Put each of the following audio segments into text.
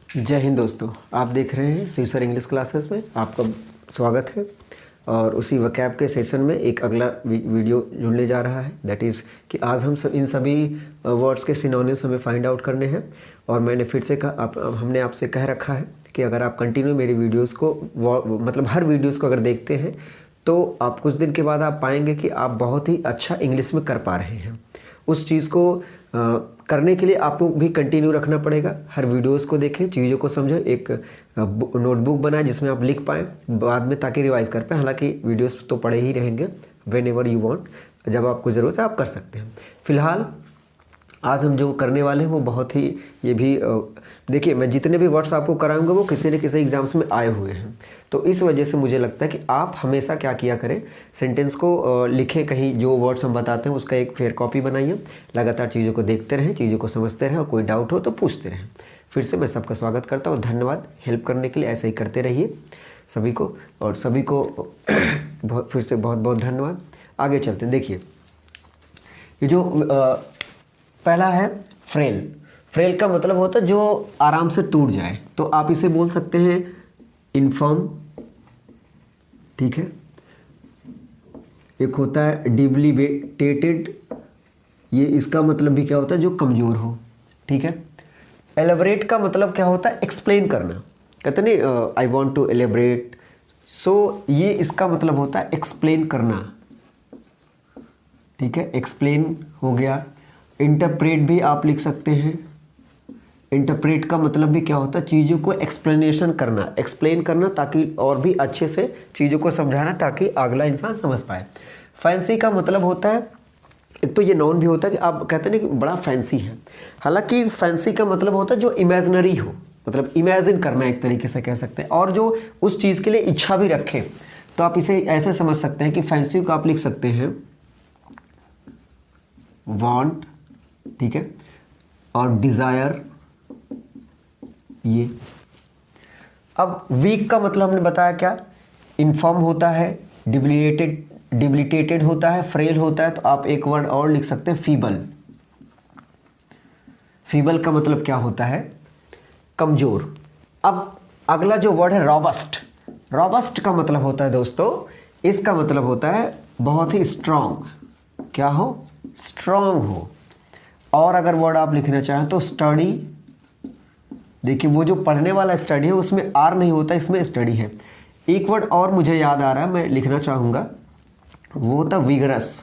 जय हिंद दोस्तों, आप देख रहे हैं शिव सर इंग्लिश क्लासेस में आपका स्वागत है। और उसी वकैब के सेशन में एक अगला वीडियो जुड़ने जा रहा है। दैट इज़ कि आज हम इन सभी वर्ड्स के सिनोनिम्स हमें फाइंड आउट करने हैं। और मैंने फिर से कहा, हमने आपसे कह रखा है कि अगर आप कंटिन्यू मेरी वीडियोस को मतलब हर वीडियोस को अगर देखते हैं तो आप कुछ दिन के बाद आप पाएंगे कि आप बहुत ही अच्छा इंग्लिश में कर पा रहे हैं। उस चीज़ को करने के लिए आपको भी कंटिन्यू रखना पड़ेगा। हर वीडियोस को देखें, चीज़ों को समझें, एक नोटबुक बनाएं जिसमें आप लिख पाएँ बाद में, ताकि रिवाइज कर पाएँ। हालांकि वीडियोस तो पड़े ही रहेंगे, व्हेन एवर यू वांट, जब आपको ज़रूरत है आप कर सकते हैं। फ़िलहाल आज हम जो करने वाले हैं वो बहुत ही, ये भी देखिए, मैं जितने भी वर्ड्स आपको कराऊंगा वो किसी न किसी एग्जाम्स में आए हुए हैं। तो इस वजह से मुझे लगता है कि आप हमेशा क्या किया करें, सेंटेंस को लिखें कहीं, जो वर्ड्स हम बताते हैं उसका एक फेयर कॉपी बनाइए, लगातार चीज़ों को देखते रहें, चीज़ों को समझते रहें, और कोई डाउट हो तो पूछते रहें। फिर से मैं सबका स्वागत करता हूँ, धन्यवाद हेल्प करने के लिए। ऐसे ही करते रहिए सभी को, और सभी को फिर से बहुत बहुत धन्यवाद। आगे चलते हैं। देखिए, ये जो पहला है फ्रेल। फ्रेल का मतलब होता है जो आराम से टूट जाए, तो आप इसे बोल सकते हैं इनफर्म, ठीक है। एक होता है डिबिलिटेटेड, ये इसका मतलब भी क्या होता है, जो कमज़ोर हो, ठीक है। एलेबरेट का मतलब क्या होता है, एक्सप्लेन करना, कहते नहीं आई वॉन्ट टू एलेबरेट, सो ये इसका मतलब होता है एक्सप्लेन करना, ठीक है। एक्सप्लेन हो गया। इंटरप्रेट भी आप लिख सकते हैं। इंटरप्रेट का मतलब भी क्या होता है, चीज़ों को एक्सप्लेनेशन करना, एक्सप्लेन करना, ताकि और भी अच्छे से चीज़ों को समझाना, ताकि अगला इंसान समझ पाए। फैंसी का मतलब होता है, एक तो ये नाउन भी होता है कि आप कहते हैं कि बड़ा फैंसी है। हालांकि फैंसी का मतलब होता है जो इमेजिनरी हो, मतलब इमेजिन करना एक तरीके से कह सकते हैं, और जो उस चीज़ के लिए इच्छा भी रखे। तो आप इसे ऐसे समझ सकते हैं कि फैंसी को आप लिख सकते हैं वांट, ठीक है, और डिज़ायर ये। अब वीक का मतलब हमने बताया क्या, इन्फॉर्म होता है, डिबिलिटेटेड होता है, फ्रेल होता है। तो आप एक वर्ड और लिख सकते हैं फीबल। फीबल का मतलब क्या होता है, कमजोर। अब अगला जो वर्ड है रॉबस्ट। रॉबस्ट का मतलब होता है दोस्तों, इसका मतलब होता है बहुत ही स्ट्रांग, क्या हो, स्ट्रांग हो। और अगर वर्ड आप लिखना चाहें तो स्टडी। देखिए, वो जो पढ़ने वाला स्टडी है उसमें आर नहीं होता, इसमें स्टडी है। एक वर्ड और मुझे याद आ रहा है, मैं लिखना चाहूँगा, वो होता विगरस,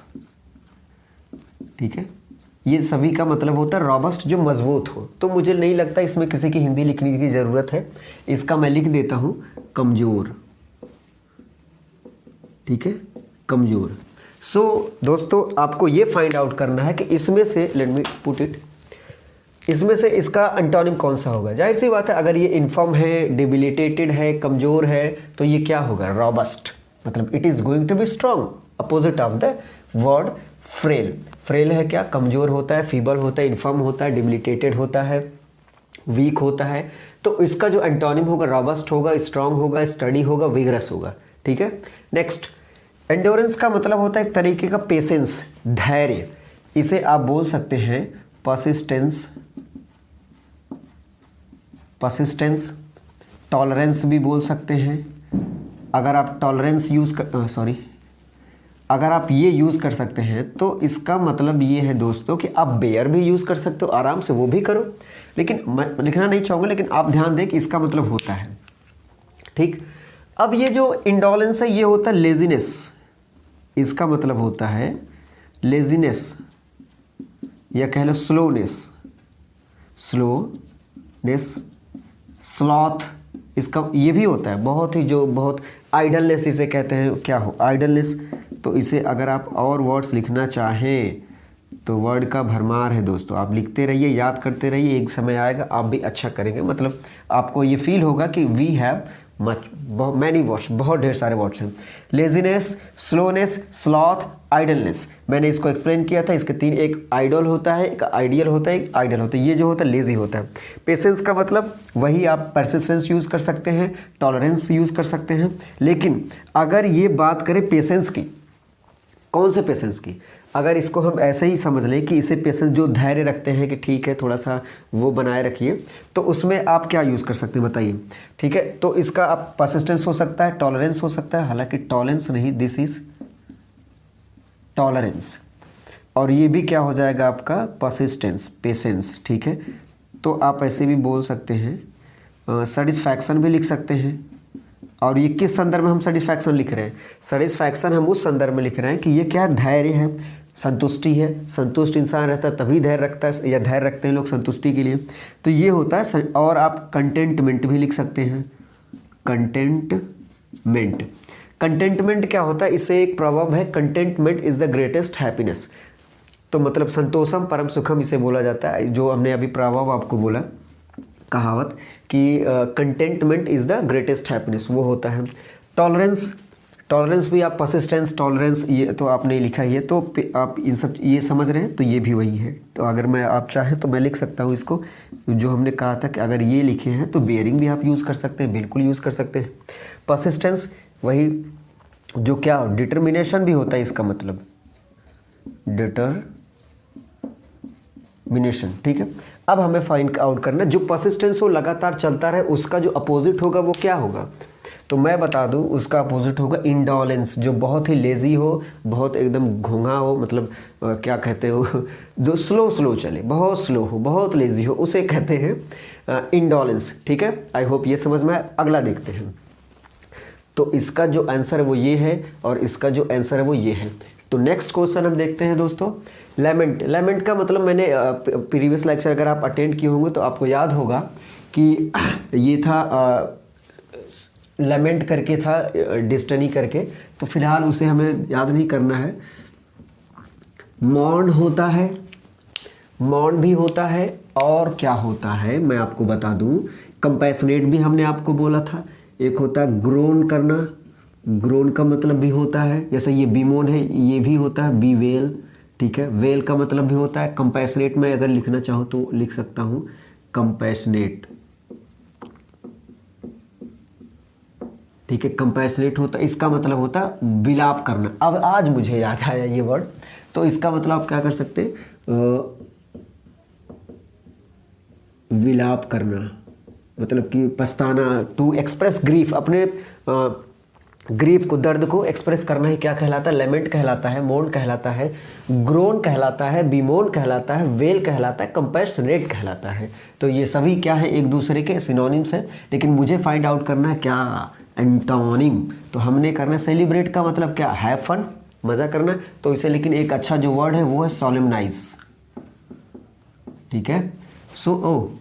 ठीक है। ये सभी का मतलब होता है रॉबस्ट, जो मजबूत हो। तो मुझे नहीं लगता इसमें किसी की हिंदी लिखने की ज़रूरत है, इसका मैं लिख देता हूँ कमज़ोर, ठीक है, कमज़ोर। सो दोस्तों, आपको ये फाइंड आउट करना है कि इसमें से, लेट मी पुट इट, इसमें से इसका एंटोनिम कौन सा होगा। जाहिर सी बात है, अगर ये इन्फॉर्म है, डिबिलिटेटेड है, कमज़ोर है, तो ये क्या होगा, रॉबस्ट, मतलब it is going to be strong, opposite of the word frail. Frail है क्या, कमज़ोर होता है, फीबल होता है, इन्फॉर्म होता है, डिबिलिटेटेड होता है, वीक होता है। तो इसका जो एंटोनिम होगा, रॉबस्ट होगा, स्ट्रॉन्ग होगा, स्टडी होगा, विगरस होगा, ठीक है। नेक्स्ट, एंड्योरेंस का मतलब होता है एक तरीके का पेशेंस, धैर्य। इसे आप बोल सकते हैं परसिस्टेंस, परसिस्टेंस। टॉलरेंस भी बोल सकते हैं। अगर आप टॉलरेंस अगर आप ये यूज़ कर सकते हैं तो इसका मतलब ये है दोस्तों कि आप बेयर भी यूज़ कर सकते हो, आराम से वो भी करो, लेकिन मैं लिखना नहीं चाहूँगा, लेकिन आप ध्यान दें कि इसका मतलब होता है, ठीक। अब ये जो इंडोलेंस है, ये होता है लेजीनेस। इसका मतलब होता है लेजीनेस, या कह लो स्लोनेस, स्लोनेस। स्लॉथ, इसका ये भी होता है बहुत ही, जो बहुत आइडलनेस इसे कहते हैं, क्या हो, आइडलनेस। तो इसे अगर आप और वर्ड्स लिखना चाहें तो वर्ड का भरमार है दोस्तों, आप लिखते रहिए, याद करते रहिए, एक समय आएगा आप भी अच्छा करेंगे। मतलब आपको ये फील होगा कि वी हैव मैनी वर्ड्स, बहुत ढेर सारे वर्ड्स हैं। Laziness, slowness, sloth, idleness. मैंने इसको एक्सप्लेन किया था, इसके तीन, एक आइडल होता है, एक आइडियल होता है, एक आइडल होता है। ये जो होता है लेजी होता है। पेशेंस का मतलब वही, आप परसिस्टेंस यूज़ कर सकते हैं, टॉलरेंस यूज़ कर सकते हैं। लेकिन अगर ये बात करें पेशेंस की, कौन से पेशेंस की, अगर इसको हम ऐसे ही समझ लें कि इसे पेशेंस जो धैर्य रखते हैं कि ठीक है थोड़ा सा वो बनाए रखिए, तो उसमें आप क्या यूज़ कर सकते हैं बताइए। ठीक है, तो इसका आप परसिस्टेंस हो सकता है, टॉलरेंस हो सकता है, हालांकि टॉलरेंस नहीं, दिस इज टॉलरेंस, और ये भी क्या हो जाएगा आपका परसिस्टेंस, पेशेंस। ठीक है, तो आप ऐसे भी बोल सकते हैं, सेटिस्फैक्शन भी लिख सकते हैं। और ये किस संदर्भ में हम सेटिस्फैक्शन लिख रहे हैं? सेटिस्फैक्शन हम उस संदर्भ में लिख रहे हैं कि ये क्या धैर्य है, संतुष्टि है। संतुष्ट इंसान रहता है तभी धैर्य रखता है, या धैर्य रखते हैं लोग संतुष्टि के लिए, तो ये होता है। और आप कंटेंटमेंट भी लिख सकते हैं, कंटेंटमेंट। कंटेंटमेंट क्या होता है? इससे एक प्रॉवर्ब है, contentment is the greatest happiness. तो मतलब संतोषम परम सुखम इसे बोला जाता है, जो हमने अभी प्रॉवर्ब आपको बोला, कहावत कि contentment is the greatest happiness, वो होता है। टॉलरेंस, टॉलरेंस भी आप परसिस्टेंस, टॉलरेंस ये तो आपने लिखा ही है, तो आप इन सब ये समझ रहे हैं, तो ये भी वही है। तो अगर मैं आप चाहें तो मैं लिख सकता हूँ इसको, जो हमने कहा था कि अगर ये लिखे हैं तो बेयरिंग भी आप यूज़ कर सकते हैं, बिल्कुल यूज़ कर सकते हैं। परसिस्टेंस वही जो क्या डिटर्मिनेशन भी होता है, इसका मतलब डिटरमिनेशन। ठीक है, अब हमें फाइंड आउट करना जो परसिस्टेंस हो, लगातार चलता रहे, उसका जो अपोजिट होगा वो क्या होगा? तो मैं बता दूं, उसका अपोजिट होगा इंडोलेंस, जो बहुत ही लेज़ी हो, बहुत एकदम घोंघा हो, मतलब क्या कहते हो, जो स्लो चले, बहुत स्लो हो, बहुत लेज़ी हो, उसे कहते हैं इंडोलेंस। ठीक है, आई होप ये समझ में आए। अगला देखते हैं, तो इसका जो आंसर है वो ये है, और इसका जो आंसर है वो ये है। तो नेक्स्ट क्वेश्चन हम देखते हैं दोस्तों, लेमेंट। लेमेंट का मतलब मैंने प्रीवियस लेक्चर अगर आप अटेंड किए होंगे तो आपको याद होगा कि ये था लेमेंट करके था, डिस्टनी करके, तो फिलहाल उसे हमें याद नहीं करना है। मॉर्न होता है, मॉर्न भी होता है, और क्या होता है मैं आपको बता दूं, कंपैशनेट भी हमने आपको बोला था। एक होता है ग्रोन करना, ग्रोन का मतलब भी होता है, जैसे ये बीमोन है, ये भी होता है बी वेल। ठीक है, वेल का मतलब भी होता है। कंपैशनेट में अगर लिखना चाहो तो लिख सकता हूँ कंपैशनेट। ठीक है, कंपैशनेट होता है, इसका मतलब होता है विलाप करना। अब आज मुझे याद आया ये वर्ड, तो इसका मतलब आप क्या कर सकते हैं, विलाप करना, मतलब कि पछताना, टू एक्सप्रेस ग्रीफ, अपने ग्रीफ को, दर्द को एक्सप्रेस करना ही क्या कहलाता है? लेमेंट कहलाता है, मोर्न कहलाता है, ग्रोन कहलाता है, बीमोन कहलाता है, वेल कहलाता है, कंपैशनेट कहलाता है। तो ये सभी क्या है? एक दूसरे के सिनोनिम्स हैं, लेकिन मुझे फाइंड आउट करना है क्या? एंटोनिम। तो हमने करना सेलिब्रेट का मतलब क्या? हैव फन, मज़ा करना। तो इसे लेकिन एक अच्छा जो वर्ड है वो है सोलेमनाइज। ठीक है, so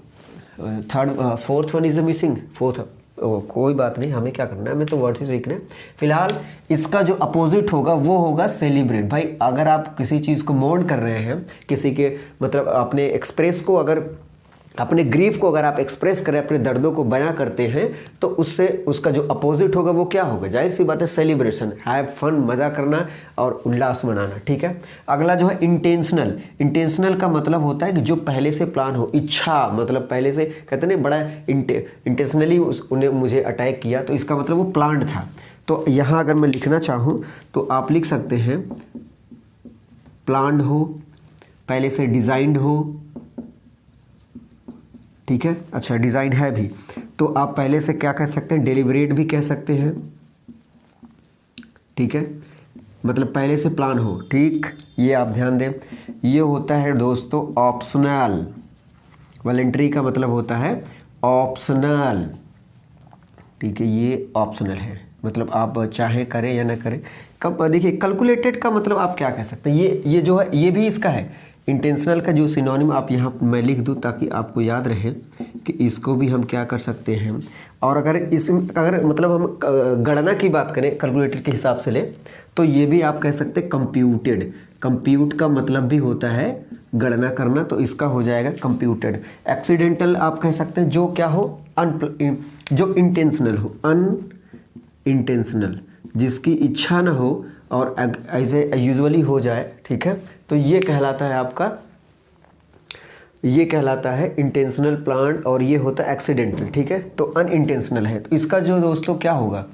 third fourth one is missing, fourth कोई बात नहीं, हमें क्या करना है, हमें तो वर्ड ही सीखना है। फिलहाल इसका जो अपोजिट होगा वो होगा सेलिब्रेट। भाई अगर आप किसी चीज़ को मोर्न कर रहे हैं, किसी के मतलब अपने एक्सप्रेस को, अगर अपने ग्रीफ को अगर आप एक्सप्रेस करें, अपने दर्दों को बयां करते हैं, तो उससे उसका जो अपोजिट होगा वो क्या होगा? जाहिर सी बात है सेलिब्रेशन, हैव फन, मज़ा करना और उल्लास मनाना। ठीक है, अगला जो है इंटेंशनल। इंटेंशनल का मतलब होता है कि जो पहले से प्लान हो, इच्छा, मतलब पहले से कहते हैं बड़ा इंटेंशनली उन्हें मुझे अटैक किया, तो इसका मतलब वो प्लान्ड था। तो यहाँ अगर मैं लिखना चाहूँ तो आप लिख सकते हैं प्लान्ड हो, पहले से डिज़ाइंड हो। ठीक है, अच्छा डिज़ाइन है भी, तो आप पहले से क्या कह सकते हैं? डेलिब्रेट भी कह सकते हैं। ठीक है, मतलब पहले से प्लान हो। ठीक, ये आप ध्यान दें, ये होता है दोस्तों ऑप्शनल। वॉलंटरी का मतलब होता है ऑप्शनल। ठीक है, ये ऑप्शनल है, मतलब आप चाहे करें या ना करें। कब देखिए कैलकुलेटेड का मतलब आप क्या कह सकते हैं, ये जो है ये भी इसका है। इंटेंशनल का जो सिनोनिम आप यहाँ मैं लिख दूँ ताकि आपको याद रहे कि इसको भी हम क्या कर सकते हैं। और अगर मतलब हम गणना की बात करें कैलकुलेटेड के हिसाब से ले, तो ये भी आप कह सकते हैं कंप्यूटेड। कंप्यूट का मतलब भी होता है गणना करना, तो इसका हो जाएगा कंप्यूटेड। एक्सीडेंटल आप कह सकते हैं जो क्या हो, जो इंटेंशनल हो, अनइंटेंशनल, जिसकी इच्छा ना हो और ऐसे यूजुअली हो जाए। ठीक है, तो ये कहलाता है आपका, ये कहलाता है इंटेंशनल प्लान, और ये होता है एक्सीडेंटल। ठीक है, तो अनइंटेंशनल है। तो इसका जो दोस्तों क्या होगा,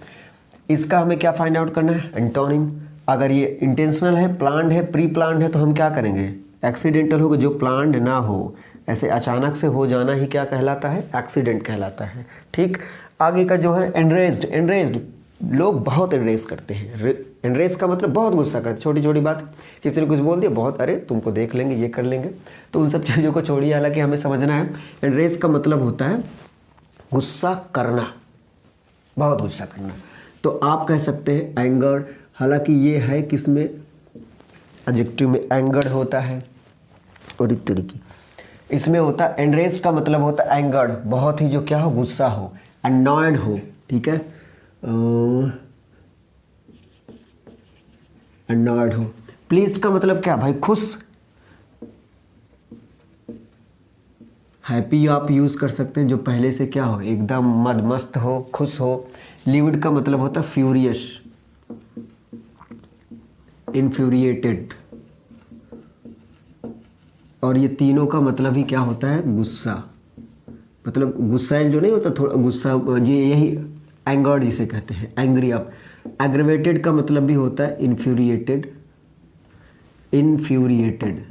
इसका हमें क्या फाइंड आउट करना है? एंटोनिम। अगर ये इंटेंशनल है, प्लान्ड है, प्री प्लान्ड है तो हम क्या करेंगे? एक्सीडेंटल होगा। जो प्लान्ड ना हो, ऐसे अचानक से हो जाना ही क्या कहलाता है? एक्सीडेंट कहलाता है। ठीक, आगे का जो है एनरेज्ड। एनरेज्ड, लोग बहुत एनरेज करते हैं। एनरेज का मतलब बहुत गुस्सा करते हैं, छोटी छोटी बात, किसी ने कुछ बोल दिया, बहुत अरे तुमको देख लेंगे, ये कर लेंगे। तो उन सब चीज़ों को छोड़िए, हालांकि हमें समझना है एनरेज का मतलब होता है गुस्सा करना, बहुत गुस्सा करना। तो आप कह सकते हैं एंगर्ड, हालांकि ये है किसमें? एडजेक्टिव में एंगर्ड होता है और इस तरीके इसमें होता है। एनरेज्ड का मतलब होता है एंगर्ड, बहुत ही जो क्या हो, गुस्सा हो, अनॉयड हो। ठीक है, अनॉयड हो। प्लीज्ड का मतलब क्या भाई? खुश। हैप्पी आप यूज़ कर सकते हैं जो पहले से क्या हो, एकदम मद मस्त हो, खुश हो। लिविड का मतलब होता है फ्यूरियस, इन्फ्यूरिएटेड। और ये तीनों का मतलब ही क्या होता है? गुस्सा। मतलब गुस्साइल जो नहीं होता, थोड़ा गुस्सा, ये यही एंगर्ड जिसे कहते हैं, एंग्री आप। एग्रेवेटेड का मतलब भी होता है इन्फ्यूरिएटेड, इन्फ्यूरिएटेड,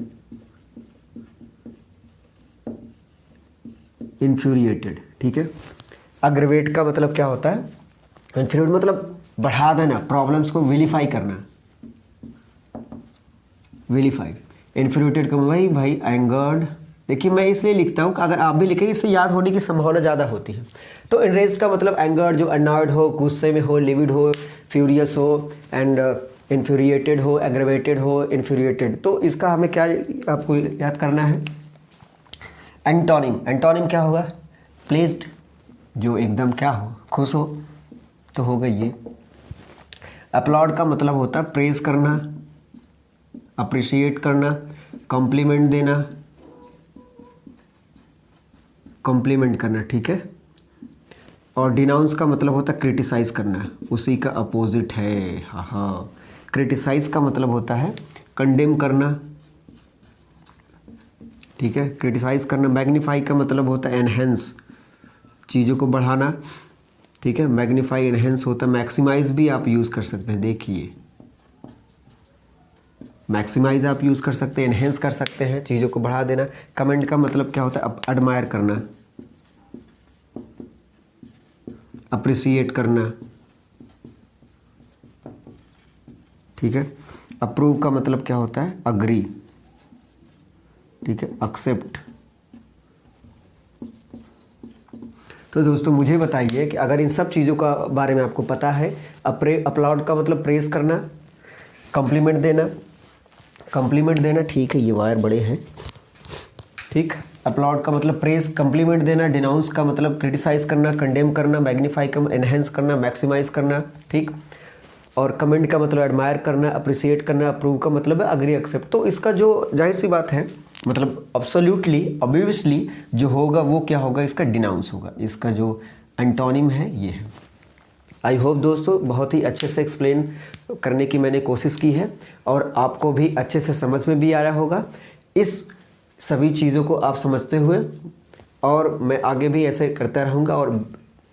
इन्फ्यूरिएटेड। ठीक है, अग्रवेट का मतलब क्या होता है? इन्फ्यूरिएट मतलब बढ़ा देना, प्रॉब्लम्स को विलीफाई करना, विलीफाई। इन्फ्यूरिएटेड का भाई एंगर्ड। देखिए मैं इसलिए लिखता हूँ कि अगर आप भी लिखेंगे इससे याद होने की संभावना ज़्यादा होती है। तो एनरेज्ड का मतलब एंगर्ड, जो अनॉयड हो, गुस्से में हो, लिविड हो, फ्यूरियस हो, एंड इन्फ्यूरिएटेड हो, एग्रेवेटेड हो, इन्फ्यूरिएटेड। तो इसका हमें क्या आपको याद करना है? एंटोनिम। एंटोनिम क्या होगा? प्लीज्ड, जो एकदम क्या हो, खुश हो, तो होगा ये। अपलॉड का मतलब होता है प्रेज करना, अप्रिशिएट करना, कॉम्प्लीमेंट देना, कॉम्प्लीमेंट करना। ठीक है, और डिनाउंस का मतलब होता है क्रिटिसाइज करना, उसी का अपोजिट है। हाँ, क्रिटिसाइज का मतलब होता है कंडेम करना। ठीक है, क्रिटिसाइज करना। मैग्नीफाई का मतलब होता है एनहेंस, चीज़ों को बढ़ाना। ठीक है, मैग्नीफाई एनहेंस होता है। मैक्सिमाइज भी आप यूज़ कर सकते हैं, देखिए मैक्सिमाइज आप यूज़ कर सकते हैं, एनहेंस कर सकते हैं, चीज़ों को बढ़ा देना। कमेंट का मतलब क्या होता है? एडमायर करना, अप्रिसिएट करना। ठीक है, अप्रूव का मतलब क्या होता है? अग्री। ठीक है, एक्सेप्ट। तो दोस्तों मुझे बताइए कि अगर इन सब चीज़ों का बारे में आपको पता है। अपलॉड का मतलब प्रेस करना, कॉम्प्लीमेंट देना, कॉम्प्लीमेंट देना। ठीक है, ये वायर बड़े हैं। ठीक, अपलॉड का मतलब प्रेस, कॉम्प्लीमेंट देना। डिनाउंस का मतलब क्रिटिसाइज करना, कंडेम करना। मैग्नीफाई का एनहेंस करना, मैक्सिमाइज करना। ठीक, और कमेंट का मतलब एडमायर करना, अप्रिसिएट करना। अप्रूव का मतलब है अग्री, एक्सेप्ट। तो इसका जो जाहिर सी बात है, मतलब अब्सोल्युटली ऑब्वियसली जो होगा वो क्या होगा? इसका डिनाउंस होगा। इसका जो एंटोनिम है ये है। आई होप दोस्तों बहुत ही अच्छे से एक्सप्लेन करने की मैंने कोशिश की है और आपको भी अच्छे से समझ में भी आ रहा होगा इस सभी चीज़ों को आप समझते हुए। और मैं आगे भी ऐसे करता रहूँगा और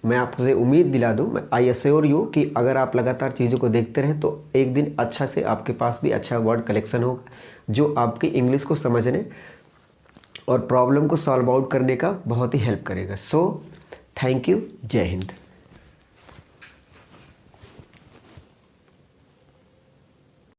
मैं आपसे उम्मीद दिला दूँ, मैं आई एश्योर यू कि अगर आप लगातार चीज़ों को देखते रहें तो एक दिन अच्छा से आपके पास भी अच्छा वर्ड कलेक्शन होगा जो आपकी इंग्लिश को समझने और प्रॉब्लम को सॉल्व आउट करने का बहुत ही हेल्प करेगा। सो थैंक यू, जय हिंद।